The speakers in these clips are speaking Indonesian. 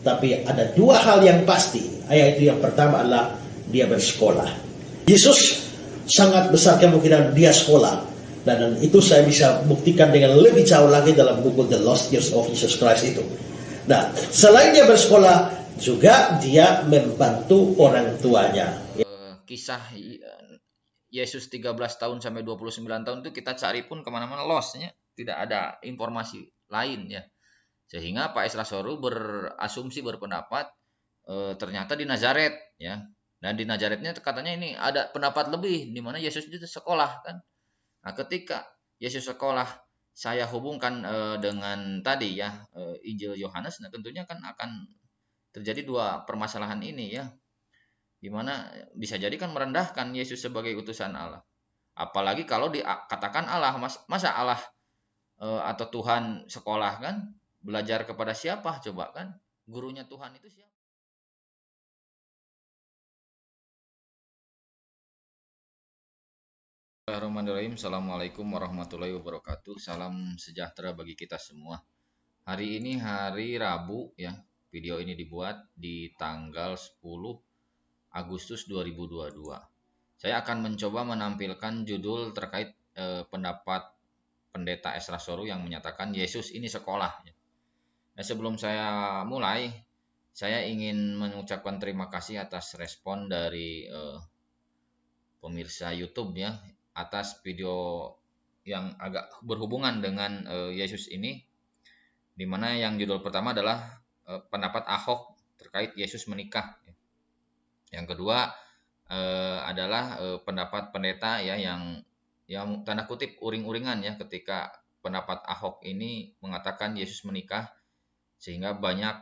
Tapi ada dua hal yang pasti, yaitu yang pertama adalah dia bersekolah. Yesus sangat besar kemungkinan dia sekolah, dan itu saya bisa buktikan dengan lebih jauh lagi dalam buku The Lost Years of Jesus Christ itu. Nah, selain dia bersekolah, juga dia membantu orang tuanya. Kisah Yesus 13 tahun sampai 29 tahun itu kita cari pun kemana-mana lostnya, tidak ada informasi lain ya. Sehingga Pak Esra Soru berasumsi, berpendapat ternyata di Nazaret ya. Dan di Nazaretnya katanya ini ada pendapat lebih di mana Yesus itu sekolah kan. Nah, ketika Yesus sekolah, saya hubungkan dengan tadi ya Injil Yohanes, nah tentunya kan akan terjadi dua permasalahan ini ya. Dimana bisa jadi kan merendahkan Yesus sebagai utusan Allah. Apalagi kalau dikatakan Allah, masa Allah atau Tuhan sekolah kan? Belajar kepada siapa coba kan? Gurunya Tuhan itu siapa? Bismillahirrahmanirrahim. Assalamualaikum warahmatullahi wabarakatuh. Salam sejahtera bagi kita semua. Hari ini hari Rabu ya. Video ini dibuat di tanggal 10 Agustus 2022. Saya akan mencoba menampilkan judul terkait pendapat Pendeta Esra Soru yang menyatakan Yesus ini sekolah. Nah, sebelum saya mulai, saya ingin mengucapkan terima kasih atas respon dari pemirsa YouTube ya, atas video yang agak berhubungan dengan Yesus ini, di mana yang judul pertama adalah pendapat Ahok terkait Yesus menikah. Yang kedua adalah pendapat pendeta ya yang tanda kutip uring-uringan ya, ketika pendapat Ahok ini mengatakan Yesus menikah, sehingga banyak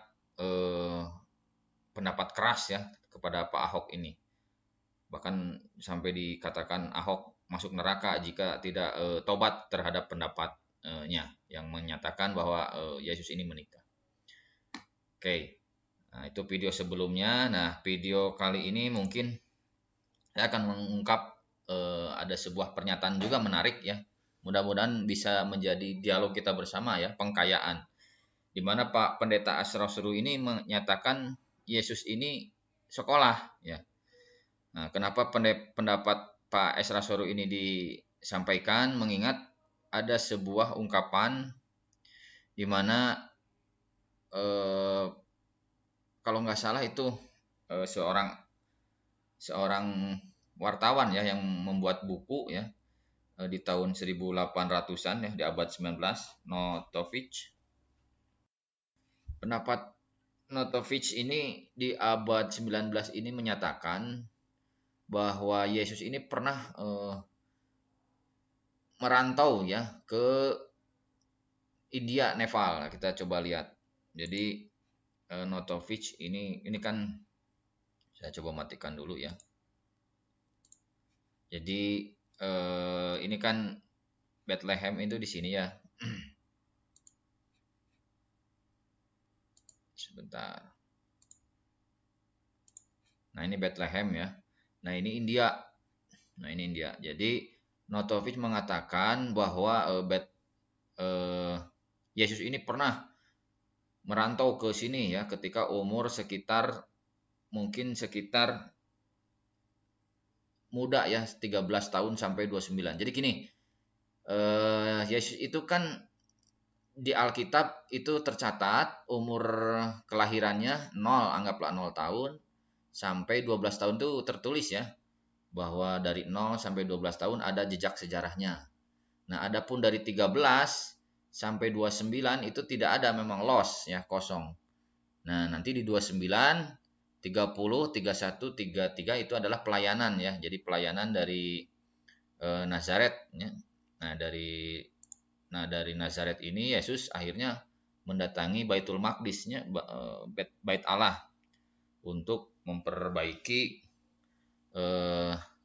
pendapat keras ya kepada Pak Ahok ini. Bahkan sampai dikatakan Ahok masuk neraka jika tidak tobat terhadap pendapatnya yang menyatakan bahwa Yesus ini menikah. Oke, nah itu video sebelumnya. Nah, video kali ini mungkin saya akan mengungkap ada sebuah pernyataan juga menarik ya. Mudah-mudahan bisa menjadi dialog kita bersama ya, pengkayaan. Di mana Pak Pendeta Esra Soru ini menyatakan Yesus ini sekolah ya. Nah, kenapa pendapat Pak Esra Soru ini disampaikan? Mengingat ada sebuah ungkapan di mana kalau nggak salah itu seorang wartawan ya yang membuat buku ya di tahun 1800-an ya, di abad 19, Notovich. Pendapat Notovich ini di abad 19 ini menyatakan bahwa Yesus ini pernah merantau ya ke India, Nepal. Kita coba lihat. Jadi Notovich ini kan saya coba matikan dulu ya. Jadi ini kan Bethlehem itu di sini ya. Sebentar. Nah, ini Bethlehem ya. Nah, ini India. Nah, ini India. Jadi Notovich mengatakan bahwa Yesus ini pernah merantau ke sini ya ketika umur mungkin sekitar muda ya, 13 tahun sampai 29. Jadi gini, Yesus itu kan di Alkitab itu tercatat umur kelahirannya 0, anggaplah 0 tahun sampai 12 tahun itu tertulis ya, bahwa dari 0 sampai 12 tahun ada jejak sejarahnya. Nah, adapun dari 13 sampai 29 itu tidak ada, memang lost ya, kosong. Nah, nanti di 29, 30, 31, 33 itu adalah pelayanan ya. Jadi pelayanan dari Nazaret ya. Nah, dari Nazaret ini Yesus akhirnya mendatangi Baitul Maqdisnya, Bait Allah, untuk memperbaiki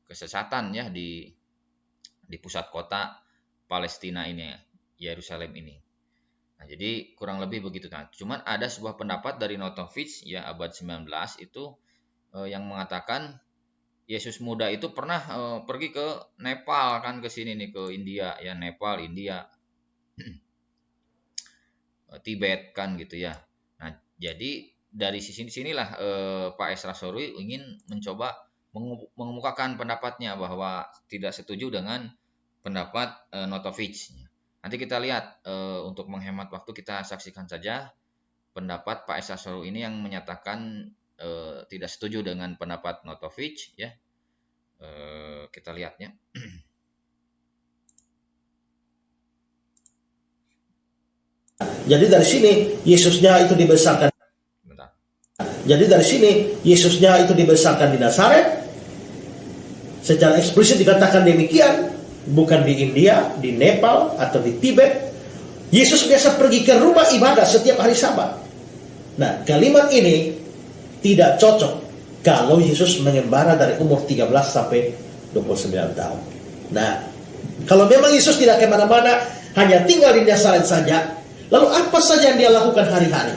kesesatan ya di pusat kota Palestina ini, Yerusalem ini. Nah, jadi kurang lebih begitu. Nah, cuman ada sebuah pendapat dari Notovich ya abad 19 itu yang mengatakan Yesus muda itu pernah pergi ke Nepal kan, ke sini nih, ke India ya, Nepal, India, Tibet kan gitu ya. Nah, jadi dari sinilah Pak Esra Sorui ingin mencoba mengemukakan pendapatnya bahwa tidak setuju dengan pendapat Notovic. Nanti kita lihat, untuk menghemat waktu kita saksikan saja pendapat Pak Esra Sorui ini yang menyatakan tidak setuju dengan pendapat Notovic, ya. Kita lihatnya. Jadi dari sini Yesusnya itu dibesarkan. Bentar. Jadi dari sini Yesusnya itu dibesarkan di Nazaret. Secara eksplisit dikatakan demikian, bukan di India, di Nepal, atau di Tibet. Yesus biasa pergi ke rumah ibadah setiap hari Sabat. Nah, kalimat ini tidak cocok kalau Yesus mengembara dari umur 13 sampai 29 tahun. Nah, kalau memang Yesus tidak kemana-mana, hanya tinggal di Nazaret saja, lalu apa saja yang dia lakukan hari-hari?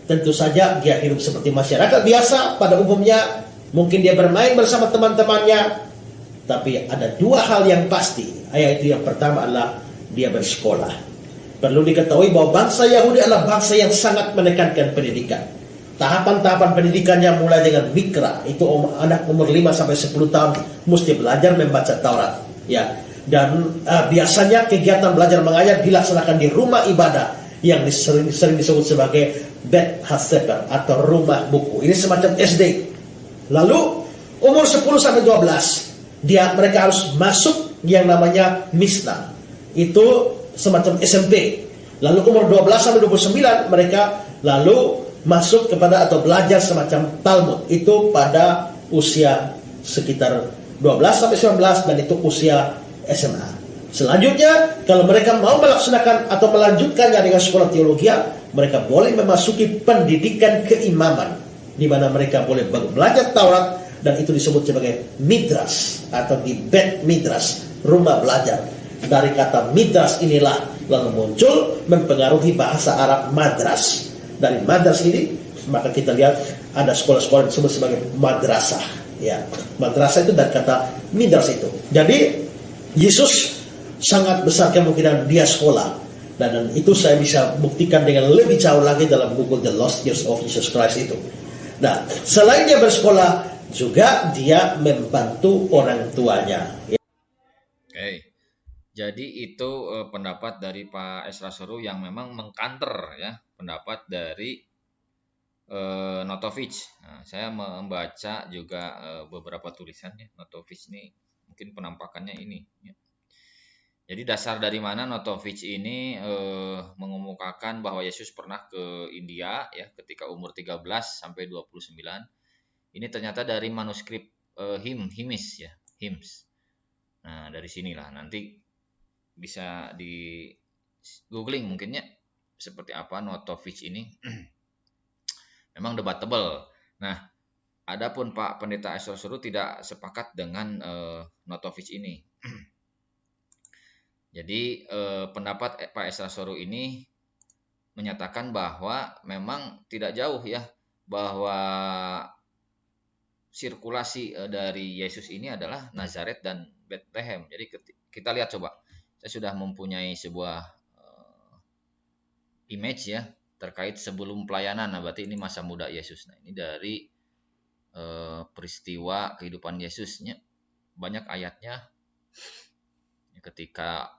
Tentu saja dia hidup seperti masyarakat biasa pada umumnya. Mungkin dia bermain bersama teman-temannya. Tapi ada dua hal yang pasti, yaitu yang pertama adalah dia bersekolah. Perlu diketahui bahwa bangsa Yahudi adalah bangsa yang sangat menekankan pendidikan. Tahapan-tahapan pendidikannya mulai dengan mikra, itu anak umur 5 sampai 10 tahun mesti belajar membaca Taurat, ya. Dan biasanya kegiatan belajar mengajar dilaksanakan di rumah ibadah yang sering disebut sebagai Bet HaSefer atau rumah buku. Ini semacam SD. Lalu umur 10 sampai 12 mereka harus masuk yang namanya Misna. Itu semacam SMP. Lalu umur 12 sampai 29 mereka lalu masuk kepada atau belajar semacam Talmud. Itu pada usia sekitar 12 sampai 19 dan itu usia SMA. Selanjutnya, kalau mereka mau melaksanakan atau melanjutkannya dengan sekolah teologi, mereka boleh memasuki pendidikan keimaman, di mana mereka boleh belajar Taurat, dan itu disebut sebagai midras atau di Bet Midras, rumah belajar. Dari kata midras inilah lalu muncul mempengaruhi bahasa Arab madras. Dari madras ini maka kita lihat ada sekolah-sekolah yang disebut sebagai madrasah, ya. Madrasah itu dari kata midras itu. Jadi Yesus sangat besar kemungkinan dia sekolah, dan itu saya bisa buktikan dengan lebih jauh lagi dalam buku The Lost Years of Jesus Christ itu. Nah, selain dia bersekolah, juga dia membantu orang tuanya. Oke, jadi itu pendapat dari Pak Esra Sorui yang memang mengkanter, ya, pendapat dari Notovic. Nah, saya membaca juga beberapa tulisannya. Notovic ini mungkin penampakannya ini, ya. Jadi dasar dari mana Notovic ini mengemukakan bahwa Yesus pernah ke India, ya, ketika umur 13 sampai 29. Ini ternyata dari manuskrip hymns, ya, hymns. Nah, dari sinilah nanti bisa di googling mungkinnya seperti apa Notovic ini. Memang debatable. Nah, adapun Pak Pendeta Esra Sorui tidak sepakat dengan Notovic ini. Jadi pendapat Pak Esra Sorui ini menyatakan bahwa memang tidak jauh, ya, bahwa sirkulasi dari Yesus ini adalah Nazaret dan Bethlehem. Jadi kita lihat coba. Saya sudah mempunyai sebuah image, ya, terkait sebelum pelayanan. Nah, berarti ini masa muda Yesus. Nah, ini dari peristiwa kehidupan Yesusnya. Banyak ayatnya ketika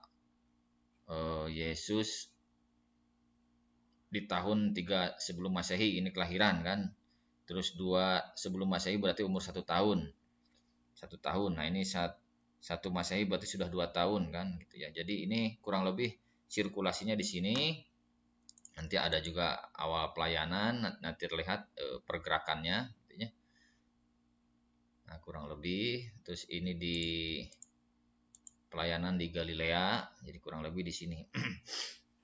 Yesus di tahun 3 sebelum Masehi ini kelahiran, kan. Terus 2 sebelum Masehi berarti umur 1 tahun. 1 tahun. Nah, ini 1 Masehi berarti sudah 2 tahun, kan, gitu, ya. Jadi ini kurang lebih sirkulasinya di sini. Nanti ada juga awal pelayanan, nanti terlihat pergerakannya, gitu, ya. Nah, kurang lebih. Terus ini di pelayanan di Galilea, jadi kurang lebih di sini.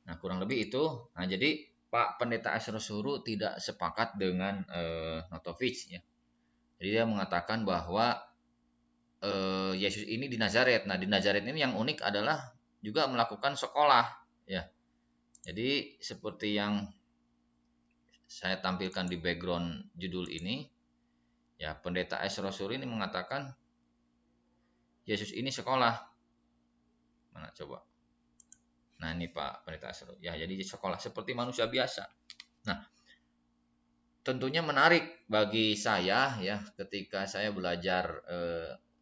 Nah, kurang lebih itu. Nah, jadi Pak Pendeta Esra Sorui tidak sepakat dengan Notovic, ya. Jadi dia mengatakan bahwa Yesus ini di Nazaret. Nah, di Nazaret ini yang unik adalah juga melakukan sekolah, ya. Jadi seperti yang saya tampilkan di background judul ini, ya, Pendeta Esra Sorui ini mengatakan Yesus ini sekolah. Mana coba? Nah, ini Pak Pendeta Esra. Ya, jadi sekolah seperti manusia biasa. Nah, tentunya menarik bagi saya ya ketika saya belajar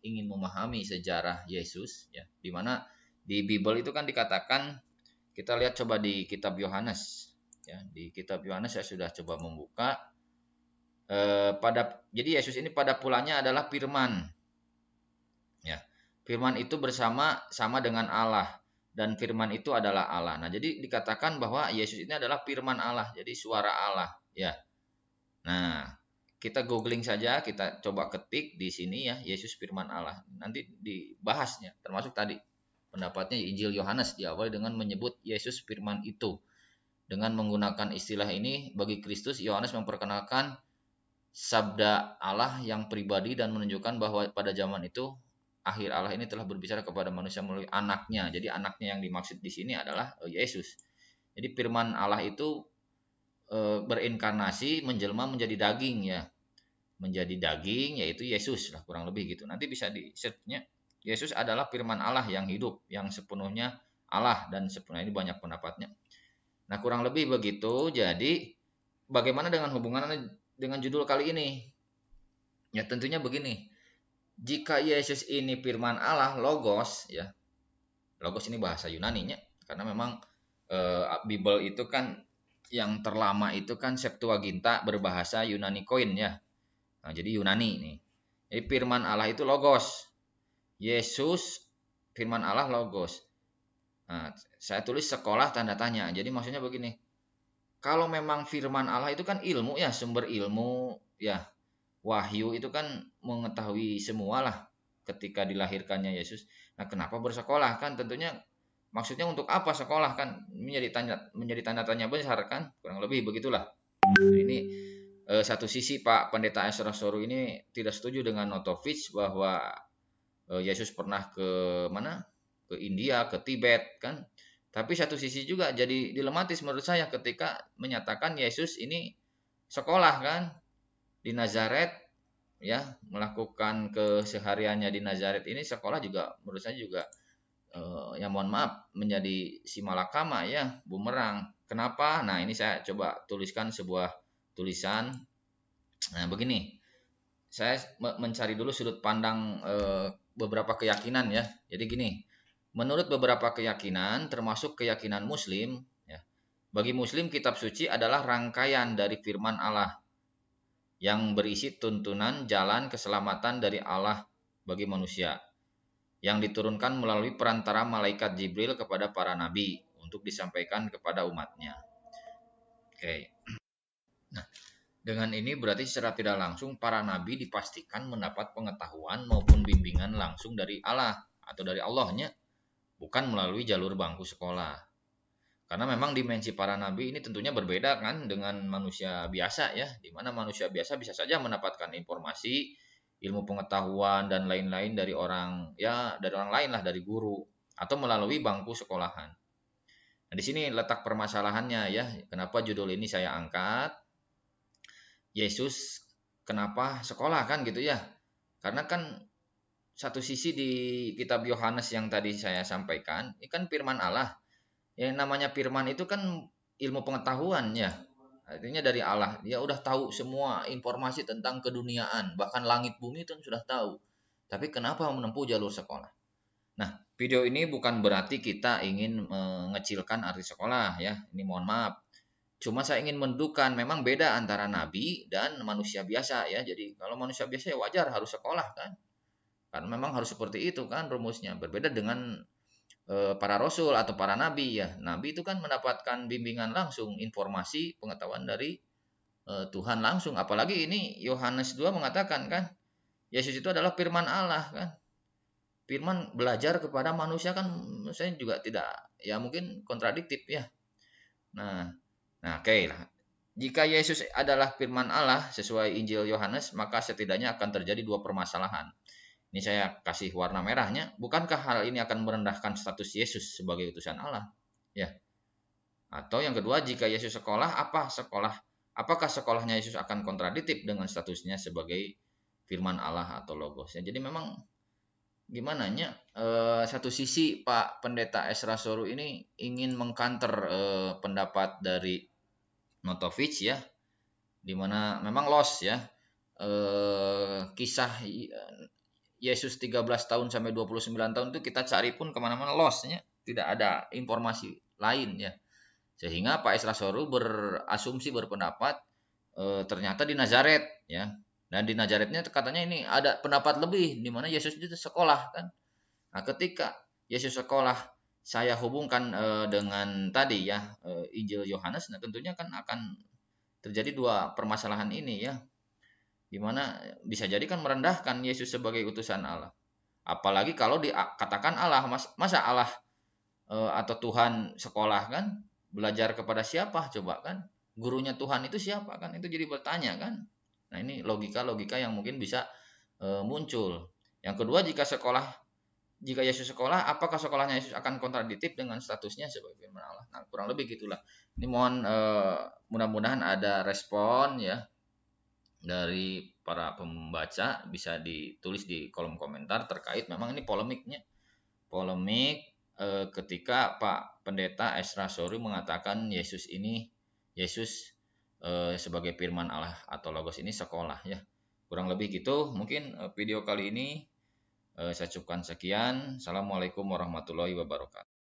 ingin memahami sejarah Yesus ya, di mana di Bible itu kan dikatakan, kita lihat coba di kitab Yohanes ya, di kitab Yohanes saya sudah coba membuka jadi Yesus ini pada pulanya adalah firman ya. Firman itu sama dengan Allah, dan firman itu adalah Allah. Nah, jadi dikatakan bahwa Yesus ini adalah firman Allah, jadi suara Allah ya. Nah, kita googling saja, kita coba ketik di sini ya, Yesus firman Allah. Nanti dibahasnya, termasuk tadi pendapatnya Injil Yohanes diawali dengan menyebut Yesus firman itu. Dengan menggunakan istilah ini bagi Kristus, Yohanes memperkenalkan sabda Allah yang pribadi dan menunjukkan bahwa pada zaman itu akhir Allah ini telah berbicara kepada manusia melalui anaknya. Jadi anaknya yang dimaksud di sini adalah Yesus. Jadi firman Allah itu berinkarnasi, menjelma menjadi daging ya, menjadi daging, yaitu Yesus lah, kurang lebih gitu. Nanti bisa di search-nya, Yesus adalah firman Allah yang hidup, yang sepenuhnya Allah, dan sepenuhnya ini banyak pendapatnya. Nah, kurang lebih begitu. Jadi bagaimana dengan hubungannya dengan judul kali ini? Ya tentunya begini, jika Yesus ini firman Allah, logos ya, logos ini bahasa Yunani-nya, karena memang Bible itu kan yang terlama itu kan Septuaginta, berbahasa Yunani Koine ya. Nah, jadi Yunani nih. Jadi firman Allah itu logos. Yesus firman Allah logos. Nah, saya tulis sekolah tanda tanya. Jadi maksudnya begini. Kalau memang firman Allah itu kan ilmu ya, sumber ilmu ya. Wahyu itu kan mengetahui semualah ketika dilahirkannya Yesus. Nah, kenapa bersekolah? Kan tentunya maksudnya untuk apa sekolah, kan menjadi tanda tanya besar kan, kurang lebih begitulah. Nah, ini satu sisi Pak Pendeta Ezra Soru ini tidak setuju dengan Notovich bahwa Yesus pernah ke mana? Ke India, ke Tibet kan. Tapi satu sisi juga jadi dilematis menurut saya ketika menyatakan Yesus ini sekolah kan di Nazaret ya, melakukan kesehariannya di Nazaret ini sekolah juga menurut saya juga ya mohon maaf menjadi simalakama ya, bumerang. Kenapa? Nah, ini saya coba tuliskan sebuah tulisan. Nah, begini. Saya mencari dulu sudut pandang beberapa keyakinan ya. Jadi gini, menurut beberapa keyakinan termasuk keyakinan Muslim ya. Bagi Muslim kitab suci adalah rangkaian dari firman Allah yang berisi tuntunan jalan keselamatan dari Allah bagi manusia, yang diturunkan melalui perantara malaikat Jibril kepada para nabi untuk disampaikan kepada umatnya. Oke. Nah, dengan ini berarti secara tidak langsung para nabi dipastikan mendapat pengetahuan maupun bimbingan langsung dari Allah atau dari Allahnya, bukan melalui jalur bangku sekolah. Karena memang dimensi para nabi ini tentunya berbeda kan dengan manusia biasa ya, di mana manusia biasa bisa saja mendapatkan informasi, ilmu pengetahuan dan lain-lain dari orang lain lah, dari guru atau melalui bangku sekolahan. Nah, di sini letak permasalahannya ya. Kenapa judul ini saya angkat? Yesus kenapa sekolah kan gitu ya? Karena kan satu sisi di kitab Yohanes yang tadi saya sampaikan, ini kan firman Allah. Yang namanya firman itu kan ilmu pengetahuan ya. Artinya dari Allah. Dia udah tahu semua informasi tentang keduniaan, bahkan langit bumi itu sudah tahu. Tapi kenapa menempuh jalur sekolah? Nah, video ini bukan berarti kita ingin mengecilkan arti sekolah ya. Ini mohon maaf. Cuma saya ingin mendudukan memang beda antara nabi dan manusia biasa ya. Jadi kalau manusia biasa ya wajar harus sekolah kan. Karena memang harus seperti itu kan rumusnya. Berbeda dengan para rasul atau para nabi ya. Nabi itu kan mendapatkan bimbingan langsung, informasi, pengetahuan dari Tuhan langsung. Apalagi ini Yohanes 2 mengatakan kan, Yesus itu adalah firman Allah kan. Firman belajar kepada manusia kan, saya juga tidak, ya mungkin kontradiktif ya. Nah, oke lah. Jika Yesus adalah firman Allah sesuai Injil Yohanes, maka setidaknya akan terjadi dua permasalahan. Ini saya kasih warna merahnya. Bukankah hal ini akan merendahkan status Yesus sebagai utusan Allah? Ya. Atau yang kedua, jika Yesus sekolah, apakah sekolahnya Yesus akan kontradiktif dengan statusnya sebagai firman Allah atau logos? Ya, jadi memang gimana nya? Satu sisi Pak Pendeta Ezra Soru ini ingin mengkanter pendapat dari Notovich ya. dimana memang lost ya. Kisah Yesus 13 tahun sampai 29 tahun itu kita cari pun kemana-mana lostnya, tidak ada informasi lain ya. Sehingga Pak Esra Soru berasumsi, berpendapat ternyata di Nazaret ya. Dan di Nazaretnya katanya ini ada pendapat lebih di mana Yesus itu sekolah kan. Nah, ketika Yesus sekolah, saya hubungkan dengan tadi ya Injil Yohanes, nah tentunya kan akan terjadi dua permasalahan ini ya, dimana bisa jadi kan merendahkan Yesus sebagai utusan Allah. Apalagi kalau dikatakan Allah, masa Allah atau Tuhan sekolah kan, belajar kepada siapa coba kan, gurunya Tuhan itu siapa kan, itu jadi bertanya kan. Nah ini logika-logika yang mungkin bisa muncul. Yang kedua, jika Yesus sekolah, apakah sekolahnya Yesus akan kontradiktif dengan statusnya sebagai firman Allah? Nah kurang lebih gitulah. Ini mohon mudah-mudahan ada respon ya dari para pembaca, bisa ditulis di kolom komentar terkait memang ini polemik ketika Pak Pendeta Esra Soru mengatakan Yesus sebagai firman Allah atau logos ini sekolah ya. Kurang lebih gitu mungkin video kali ini saya cukupkan sekian. Assalamualaikum warahmatullahi wabarakatuh.